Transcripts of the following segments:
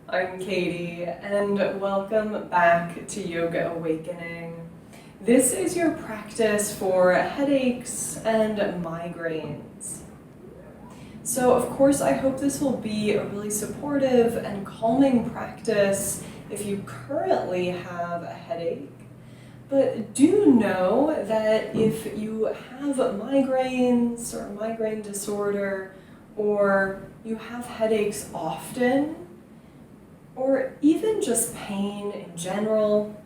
I'm Katie, and welcome back to Yoga Awakening. This is your practice for headaches and migraines. So, of course, I hope this will be a really supportive and calming practice if you currently have a headache. But do know that if you have migraines or migraine disorder, or you have headaches often, or even just pain in general,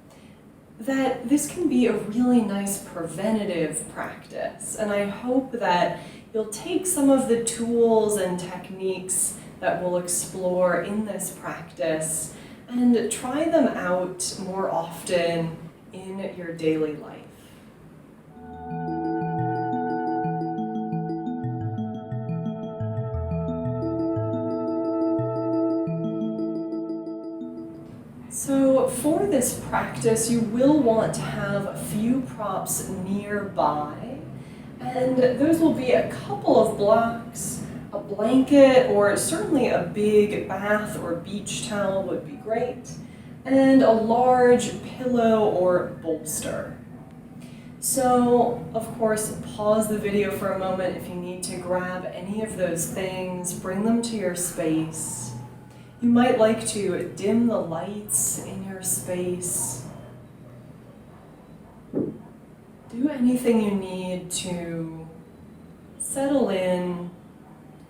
that this can be a really nice preventative practice. And I hope that you'll take some of the tools and techniques that we'll explore in this practice and try them out more often in your daily life. So for this practice, you will want to have a few props nearby, and those will be a couple of blocks, a blanket, or certainly a big bath or beach towel would be great, and a large pillow or bolster. So, of course, pause the video for a moment if you need to grab any of those things, bring them to your space. You might like to dim the lights in your space. Do anything you need to settle in.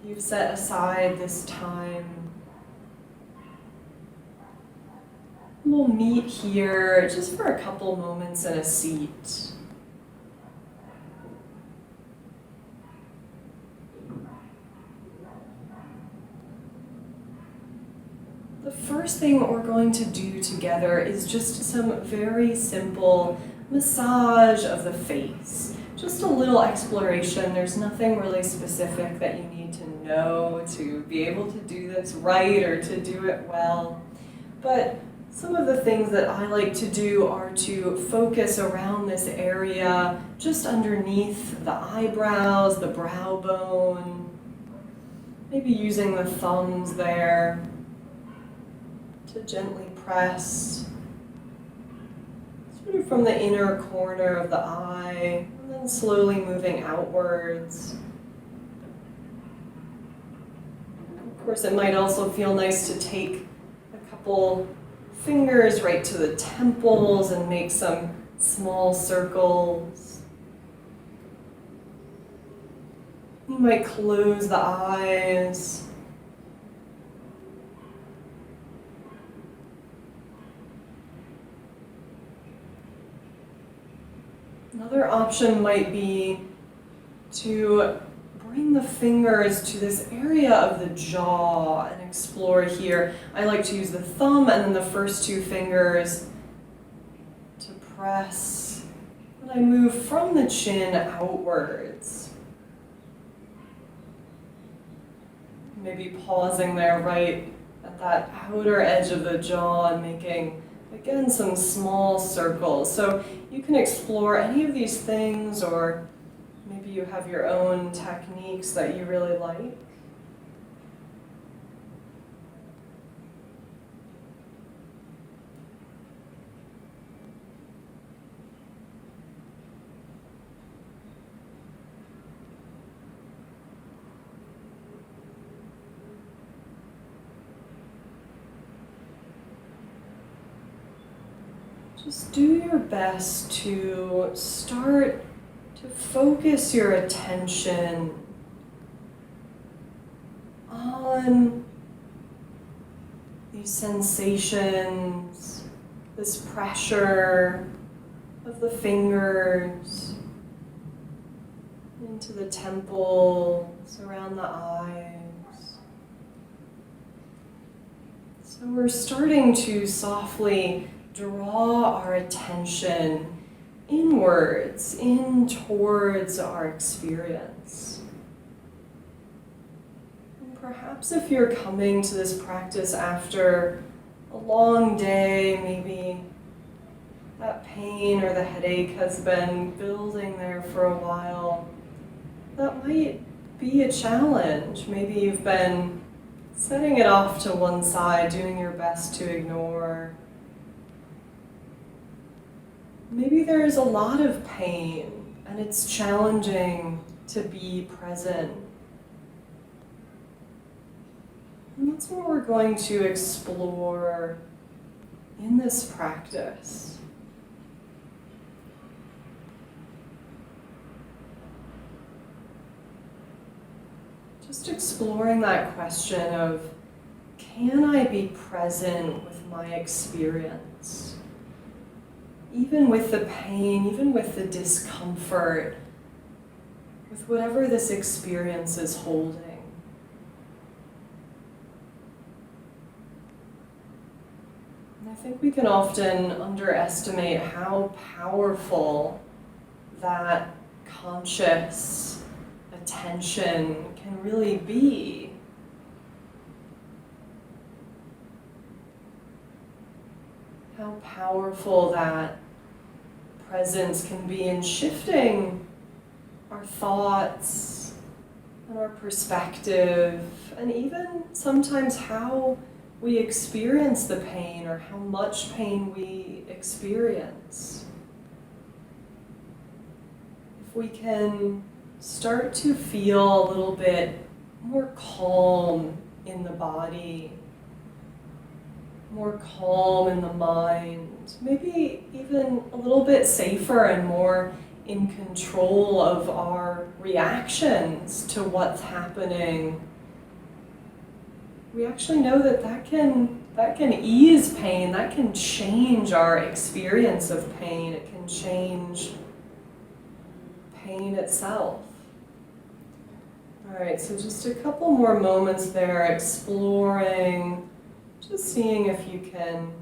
You've set aside this time. We'll meet here just for a couple moments in a seat. The first thing we're going to do together is just some very simple massage of the face. Just a little exploration. There's nothing really specific that you need to know to be able to do this right or to do it well. But some of the things that I like to do are to focus around this area, just underneath the eyebrows, the brow bone, maybe using the thumbs there to gently press sort of from the inner corner of the eye, and then slowly moving outwards. Of course, it might also feel nice to take a couple fingers right to the temples and make some small circles. You might close the eyes. Another option might be to bring the fingers to this area of the jaw and explore here. I like to use the thumb and then the first two fingers to press. And I move from the chin outwards. Maybe pausing there right at that outer edge of the jaw and making, again, some small circles. So you can explore any of these things, or maybe you have your own techniques that you really like. Just do your best to start to focus your attention on these sensations, this pressure of the fingers into the temples, around the eyes. So we're starting to softly draw our attention inwards, in towards our experience. And perhaps if you're coming to this practice after a long day, maybe that pain or the headache has been building there for a while, that might be a challenge. Maybe you've been Setting it off to one side, doing your best to ignore. Maybe there is a lot of pain and it's challenging to be present. And that's what we're going to explore in this practice. Just exploring that question of, can I be present with my experience? Even with the pain, even with the discomfort, with whatever this experience is holding. And I think we can often underestimate how powerful that conscious attention can really be. How powerful that presence can be in shifting our thoughts and our perspective, and even sometimes how we experience the pain or how much pain we experience. If we can start to feel a little bit more calm in the body, more calm in the mind, maybe even a little bit safer and more in control of our reactions to what's happening, we actually know that that can ease pain, that can change our experience of pain, it can change pain itself. All right, so just a couple more moments there exploring, just seeing if you can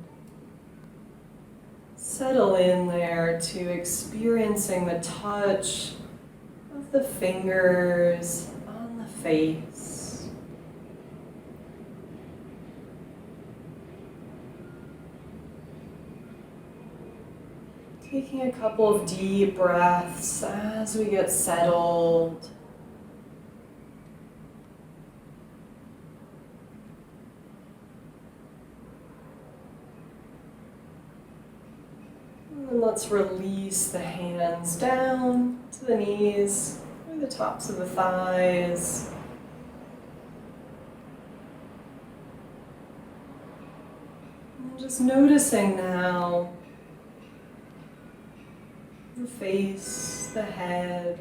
settle in there to experiencing the touch of the fingers on the face. Taking a couple of deep breaths as we get settled. And let's release the hands down to the knees, or the tops of the thighs. And just noticing now the face, the head.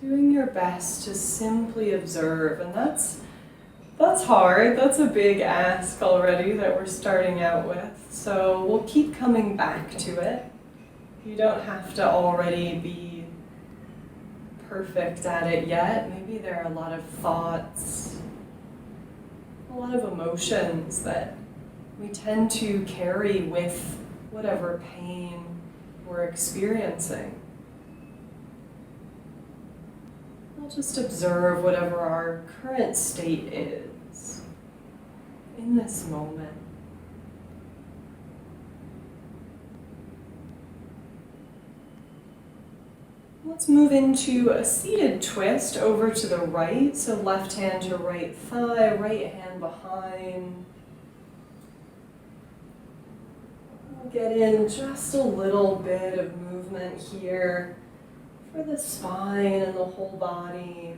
Doing your best to simply observe, and that's hard. That's a big ask already that we're starting out with. So we'll keep coming back to it. You don't have to already be perfect at it yet. Maybe there are a lot of thoughts, a lot of emotions that we tend to carry with whatever pain we're experiencing. We'll just observe whatever our current state is in this moment. Let's move into a seated twist over to the right. So left hand to right thigh, right hand behind. We'll get in just a little bit of movement here for the spine and the whole body.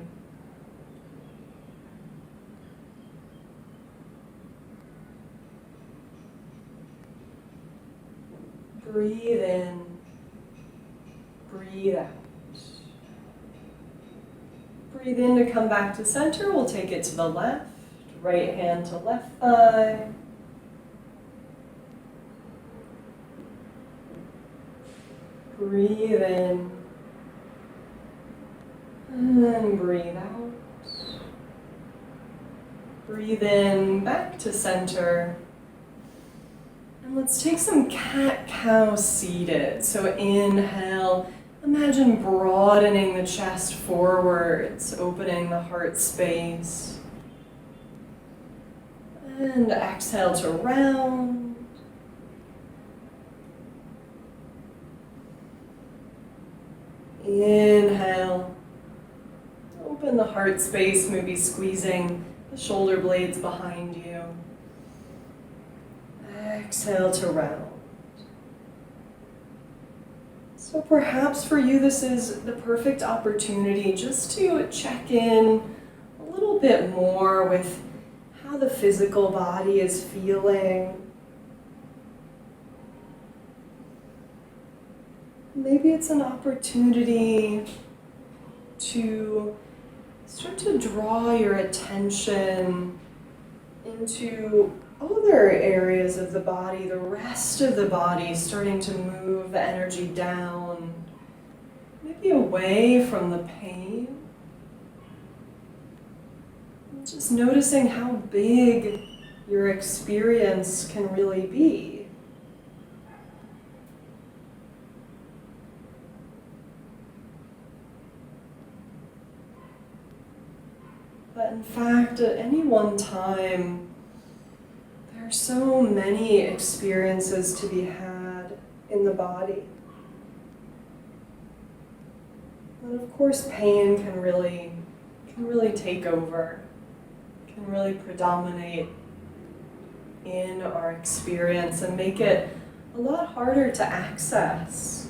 Breathe in, breathe out. Breathe in to come back to center. We'll take it to the left, right hand to left thigh. Breathe in. And then breathe out. Breathe in, back to center. And let's take some cat-cow seated. So inhale, imagine broadening the chest forwards, opening the heart space. And exhale to round. Inhale. Open the heart space, maybe squeezing the shoulder blades behind you. Exhale to round. So perhaps for you this is the perfect opportunity just to check in a little bit more with how the physical body is feeling. Maybe it's an opportunity to start to draw your attention into other areas of the body, the rest of the body, starting to move the energy down, maybe away from the pain. Just noticing how big your experience can really be. But in fact, at any one time, there are so many experiences to be had in the body. And of course, pain can really take over, can really predominate in our experience and make it a lot harder to access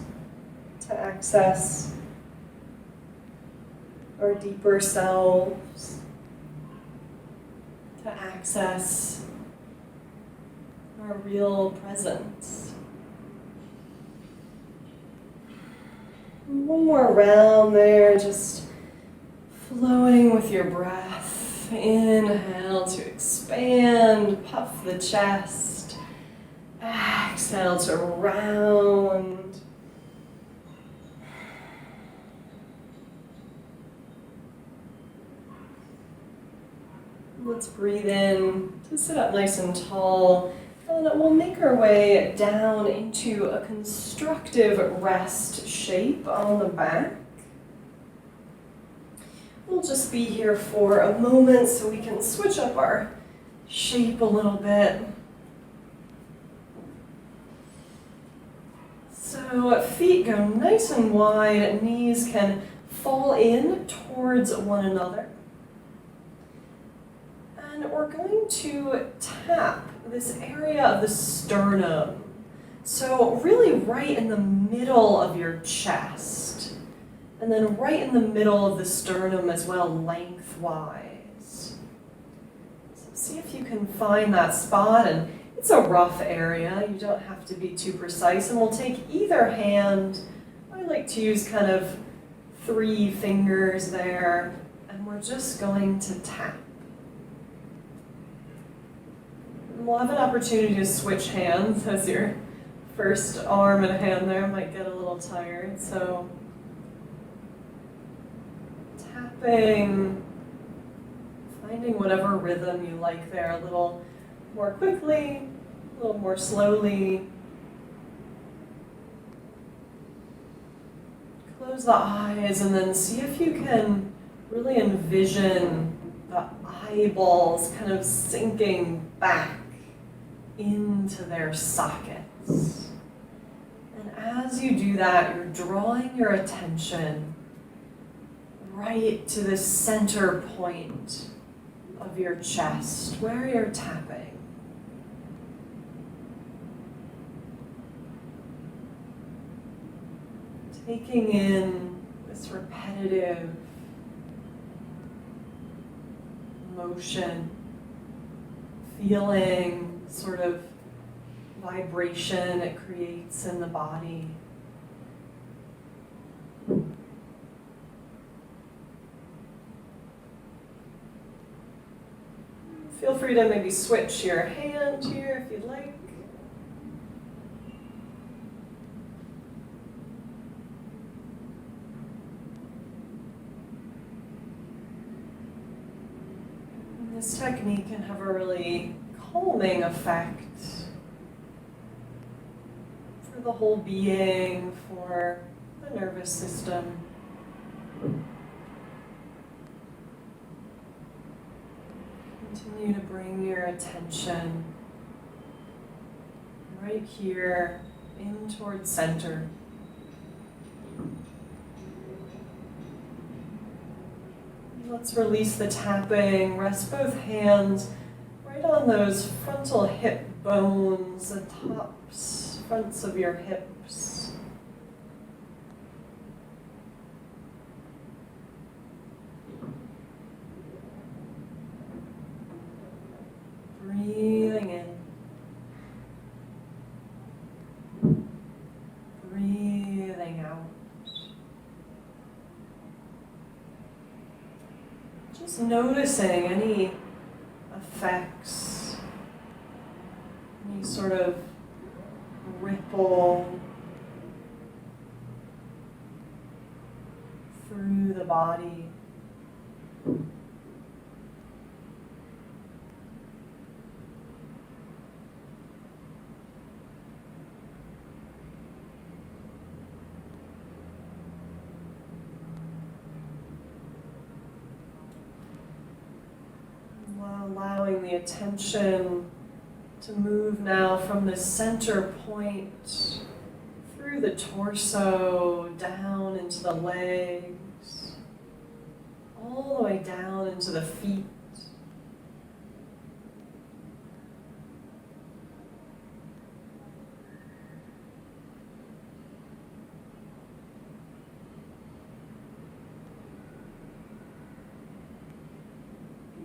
our deeper selves, to access our real presence. One more round there, just flowing with your breath. Inhale to expand, puff the chest. Exhale to round. Let's breathe in to sit up nice and tall. And we'll make our way down into a constructive rest shape on the back. We'll just be here for a moment so we can switch up our shape a little bit. So feet go nice and wide, knees can fall in towards one another. And we're going to tap this area of the sternum. So really right in the middle of your chest. And then right in the middle of the sternum as well, lengthwise. So see if you can find that spot. And it's a rough area. You don't have to be too precise. And we'll take either hand. I like to use kind of 3 fingers there. And we're just going to tap. We'll have an opportunity to switch hands as your first arm and hand there might get a little tired. So tapping, finding whatever rhythm you like there, a little more quickly, a little more slowly. Close the eyes and then see if you can really envision the eyeballs kind of sinking back into their sockets. And as you do that, you're drawing your attention right to the center point of your chest, where you're tapping. Taking in this repetitive motion, feeling sort of vibration it creates in the body. Feel free to maybe switch your hand here if you'd like. And this technique can have a really calming effect for the whole being, for the nervous system. Continue to bring your attention right here in towards center. Let's release the tapping. Rest both hands right on those frontal hip bones, the tops, fronts of your hips. Breathing in. Breathing out. Just noticing any effects, any sort of ripple through the body. Allowing the attention to move now from the center point through the torso, down into the legs, all the way down into the feet.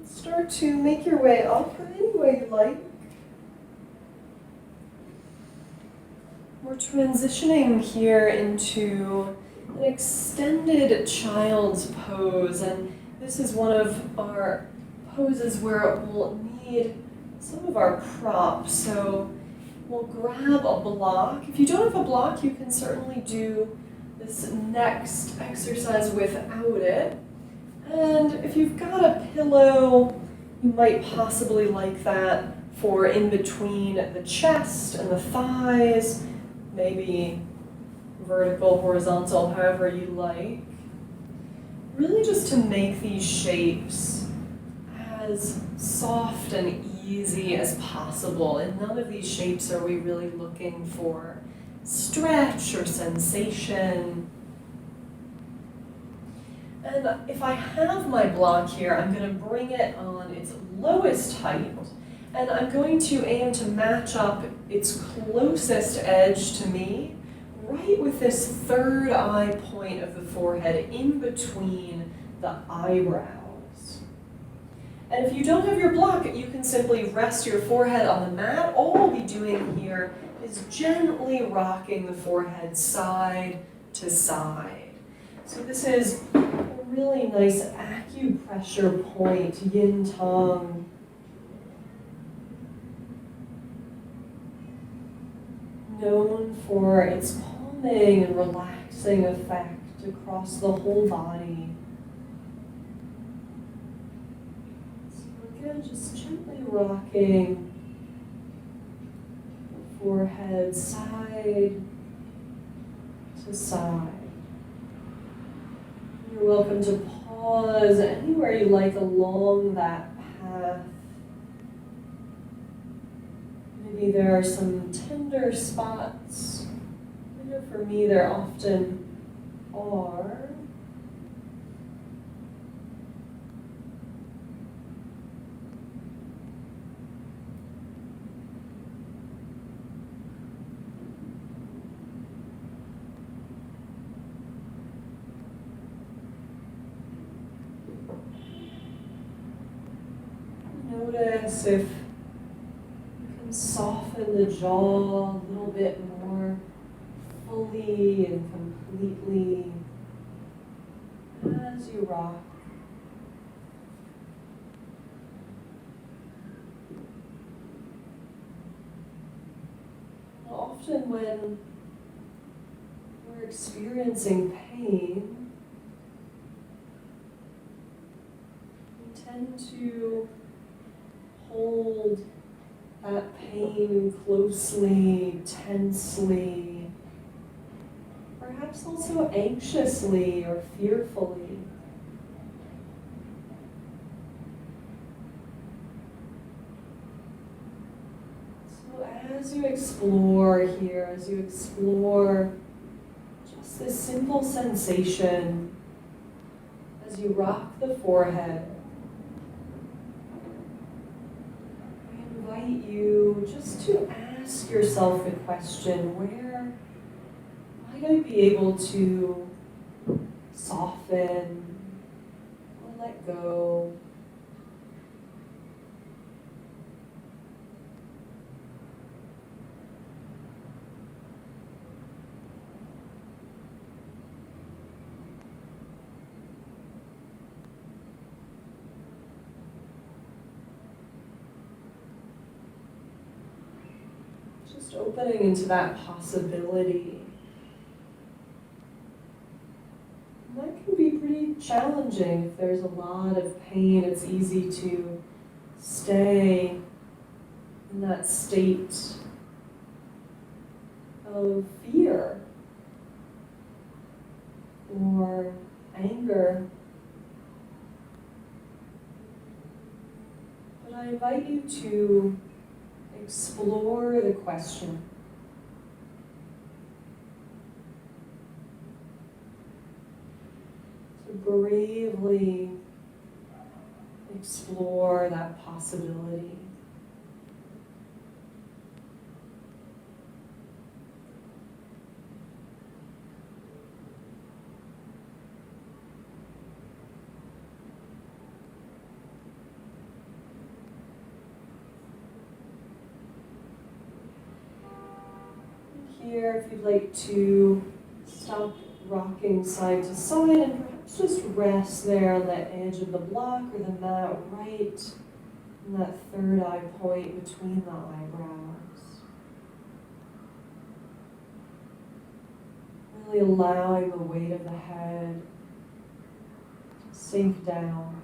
Start to make your way up any way you like. We're transitioning here into an extended child's pose, and this is one of our poses where we'll need some of our props. So we'll grab a block. If you don't have a block, you can certainly do this next exercise without it. And if you've got a pillow, you might possibly like that for in between the chest and the thighs, maybe vertical, horizontal, however you like. Really just to make these shapes as soft and easy as possible. In none of these shapes are we really looking for stretch or sensation. And if I have my block here, I'm going to bring it on its lowest height, and I'm going to aim to match up its closest edge to me, right with this third eye point of the forehead in between the eyebrows. And if you don't have your block, you can simply rest your forehead on the mat. All we'll be doing here is gently rocking the forehead side to side. So this is a really nice acupressure point, yin tong. Known for its calming and relaxing effect across the whole body. So again, just gently rocking the forehead side to side. You're welcome to pause anywhere you like along that path. Maybe there are some tender spots. I know for me there often are. Notice if you can soften the jaw a little bit more fully and completely as you rock. Often when we're experiencing pain, we tend to hold that pain closely, tensely, perhaps also anxiously or fearfully. So as you explore here, as you explore just this simple sensation, As you rock the forehead, I invite you just to ask yourself the question, where might I be able to soften or let go? Just opening into that possibility. And that can be pretty challenging. If there's a lot of pain, it's easy to stay in that state of fear or anger. But I invite you to explore the question. To bravely explore that possibility. Here, if you'd like to stop rocking side to side and perhaps just rest there on the edge of the block or the mat, right in that third eye point between the eyebrows. Really allowing the weight of the head to sink down.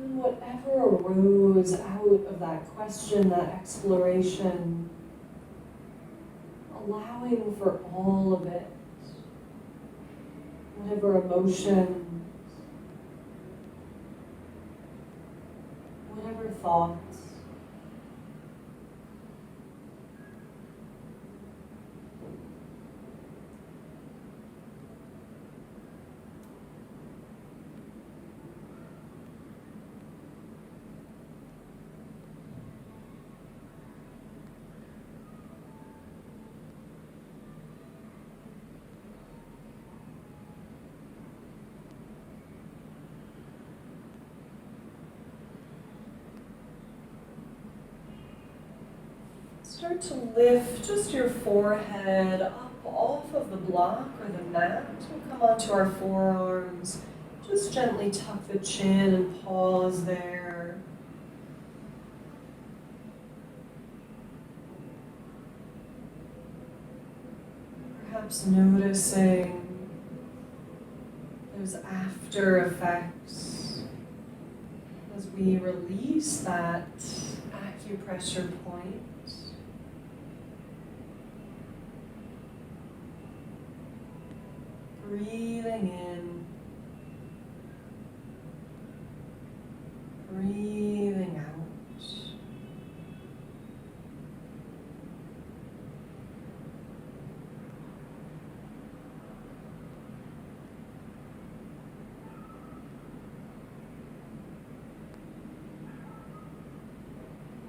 And whatever arose out of that question, that exploration, allowing for all of it, whatever emotions, whatever thoughts. Start to lift just your forehead up off of the block or the mat. We'll come onto our forearms. Just gently tuck the chin and pause there. Perhaps noticing those after effects as we release that acupressure point. Breathing in, breathing out.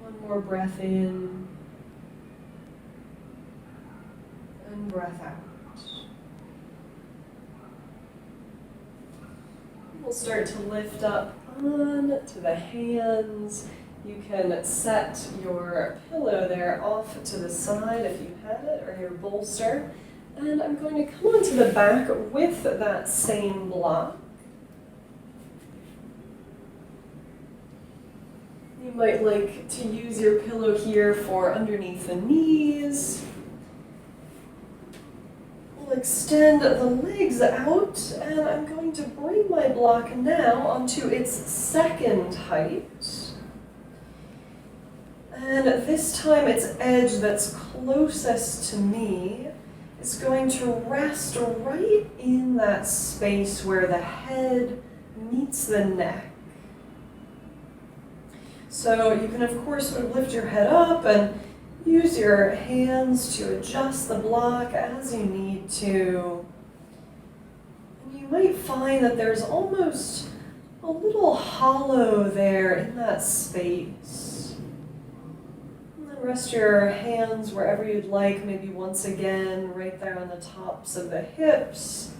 One more breath in. breath out. We'll start to lift up onto the hands. You can set your pillow there off to the side if you had it, or your bolster. And I'm going to come onto the back with that same block. You might like to use your pillow here for underneath the knees. We'll extend the legs out, and I'm going to bring my block now onto its second height. And this time its edge that's closest to me is going to rest right in that space where the head meets the neck. So you can, of course, sort of lift your head up and use your hands to adjust the block as you need to. And you might find that there's almost a little hollow there in that space. And then rest your hands wherever you'd like, maybe once again right there on the tops of the hips,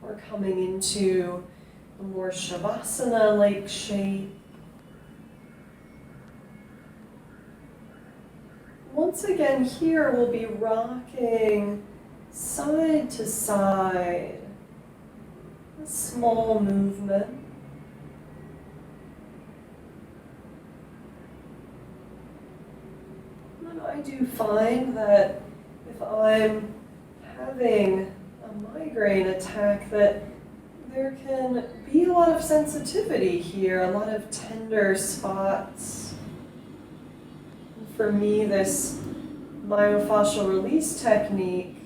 or coming into a more Shavasana-like shape. Once again, here we'll be rocking side to side, a small movement. And I do find that if I'm having a migraine attack, that there can be a lot of sensitivity here, a lot of tender spots. For me, this myofascial release technique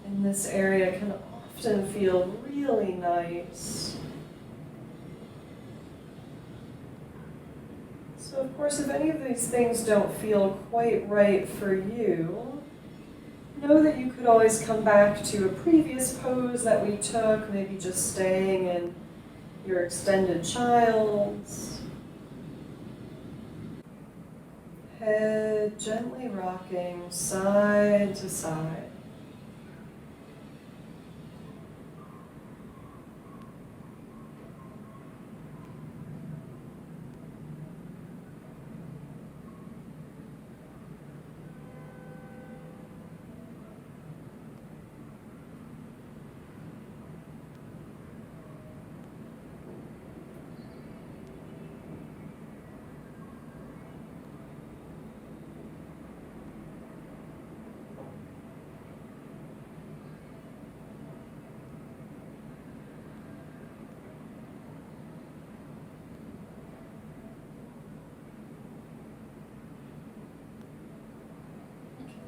in this area can often feel really nice. So of course, if any of these things don't feel quite right for you, know that you could always come back to a previous pose that we took, maybe just staying in your extended child's. Head gently rocking side to side.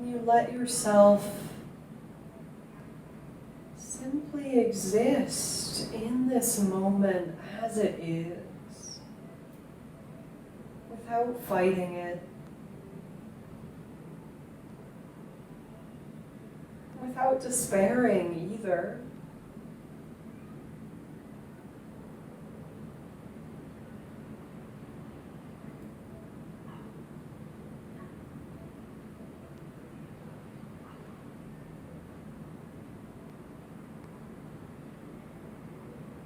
You let yourself simply exist in this moment as it is, without fighting it, without despairing either.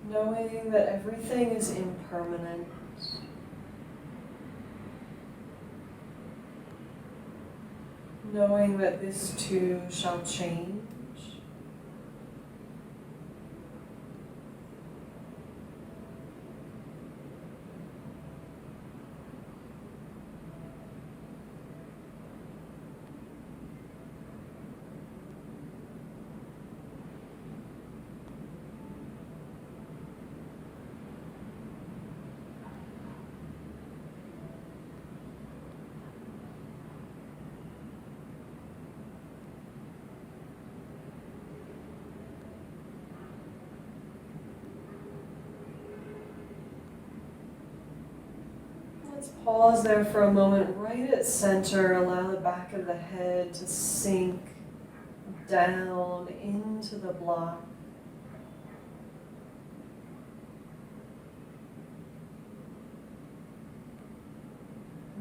Knowing that everything is impermanent. Knowing that this too shall change. Let's pause there for a moment, right at center. Allow the back of the head to sink down into the block.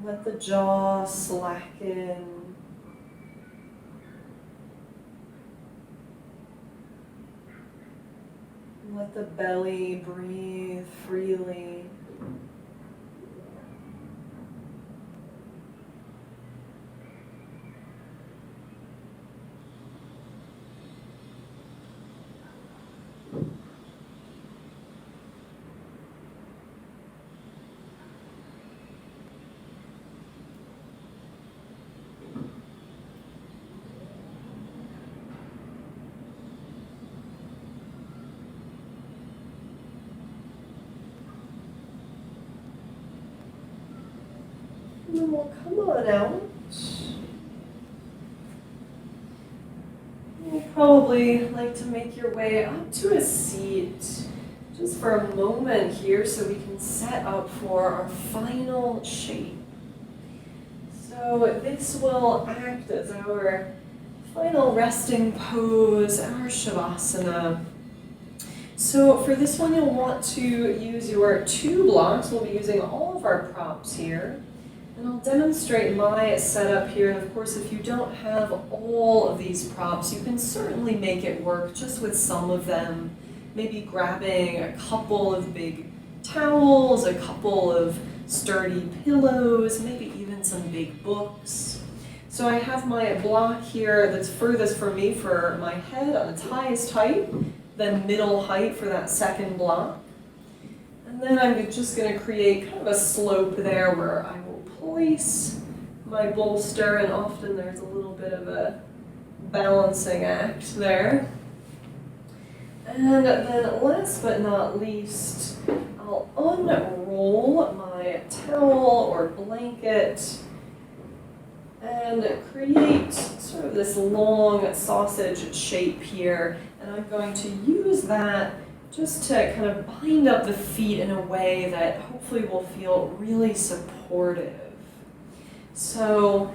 Let the jaw slacken. Let the belly breathe freely. And then we'll come on out. You'll probably like to make your way up to a seat just for a moment here so we can set up for our final shape. So this will act as our final resting pose, our Shavasana. So for this one, you'll want to use your 2 blocks. We'll be using all of our props here. And I'll demonstrate my setup here. And of course, if you don't have all of these props, you can certainly make it work just with some of them. Maybe grabbing a couple of big towels, a couple of sturdy pillows, maybe even some big books. So I have my block here that's furthest from me for my head on its highest height, then middle height for that second block. And then I'm just going to create kind of a slope there where I will place my bolster, and often there's a little bit of a balancing act there. And then last but not least, I'll unroll my towel or blanket and create sort of this long sausage shape here. And I'm going to use that just to kind of bind up the feet in a way that hopefully will feel really supportive. So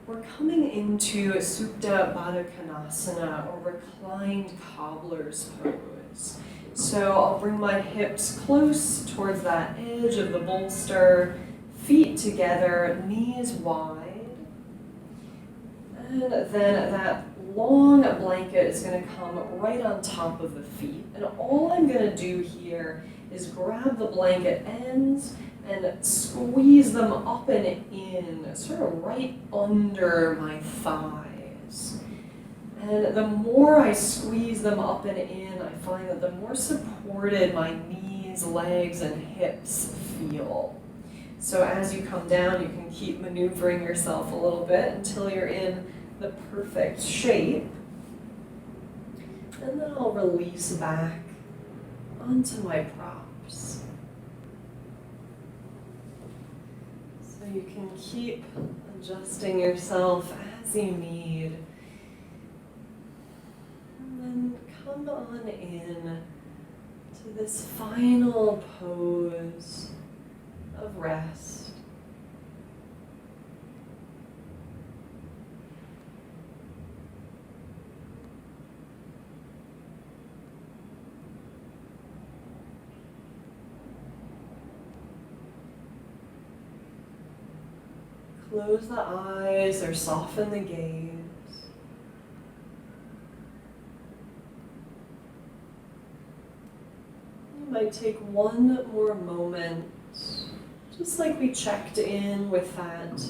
we're coming into Supta Baddha Konasana, or reclined cobbler's pose. So I'll bring my hips close towards that edge of the bolster, feet together, knees wide. And then that long blanket is going to come right on top of the feet. And all I'm going to do here is grab the blanket ends and squeeze them up and in, sort of right under my thighs. And the more I squeeze them up and in, I find that the more supported my knees, legs, and hips feel. So as you come down, you can keep maneuvering yourself a little bit until you're in the perfect shape. And then I'll release back onto my props. So you can keep adjusting yourself as you need. And then come on in to this final pose of rest. Close the eyes or soften the gaze. You might take one more moment, just like we checked in with that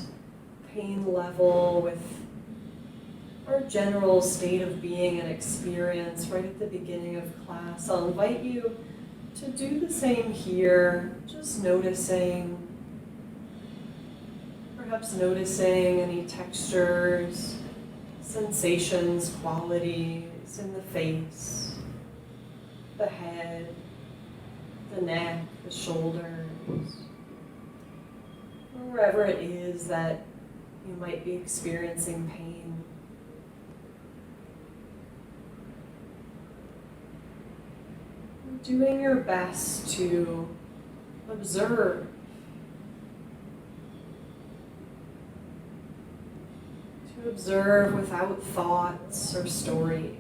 pain level, with our general state of being and experience right at the beginning of class. I'll invite you to do the same here, just noticing. Perhaps noticing any textures, sensations, qualities in the face, the head, the neck, the shoulders, or wherever it is that you might be experiencing pain. Doing your best to observe. Observe without thoughts or stories.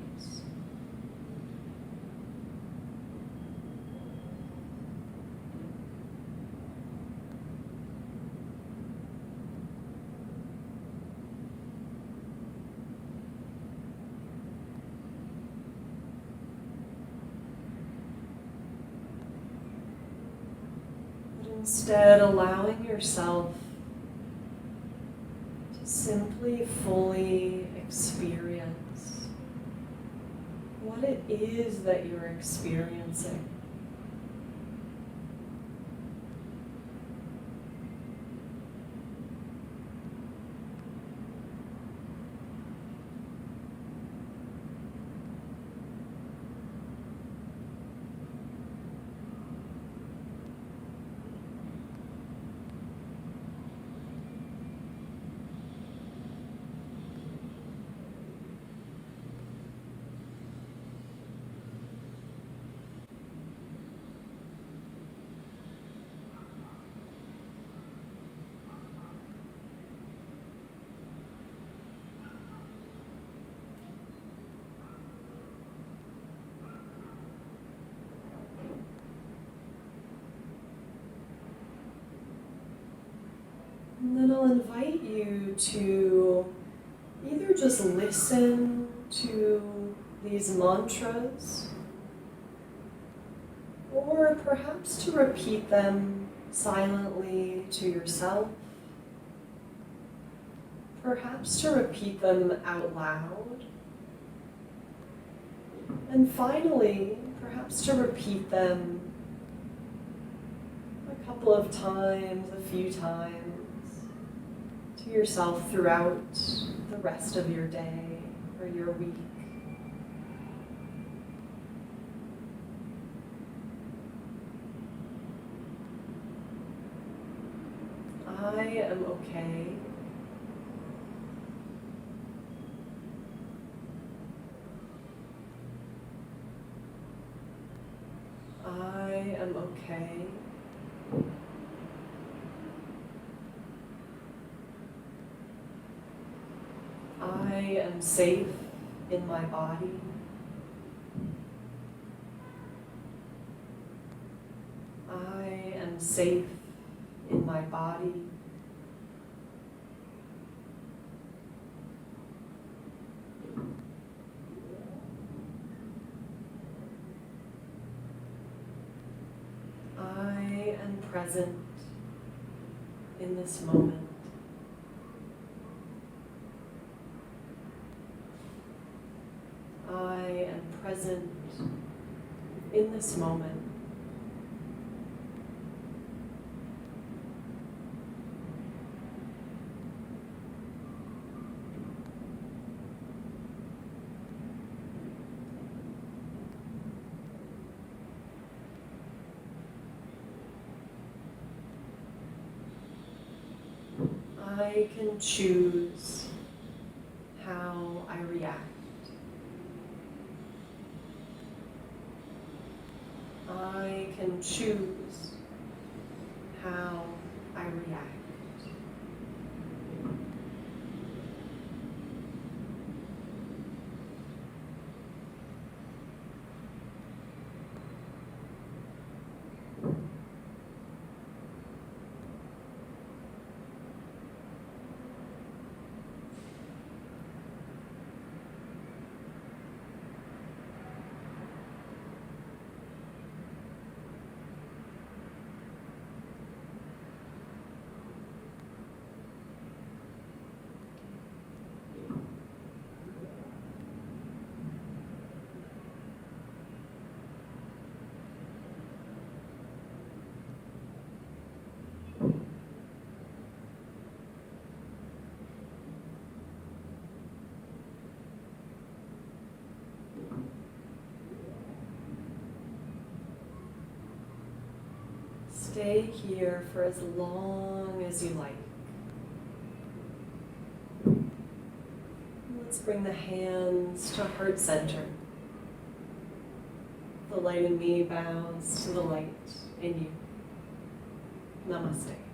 Instead, allowing yourself to simply fully experience what it is that you're experiencing. And then I'll invite you to either just listen to these mantras, or perhaps to repeat them silently to yourself, perhaps to repeat them out loud, and finally, perhaps to repeat them a couple of times, a few times, to yourself throughout the rest of your day or your week. I am okay. I am okay. I am safe in my body. I am safe in my body. I am present in this moment. I am present in this moment. I can choose how I react. I can choose how I react. Stay here for as long as you like. Let's bring the hands to heart center. The light in me bows to the light in you. Namaste.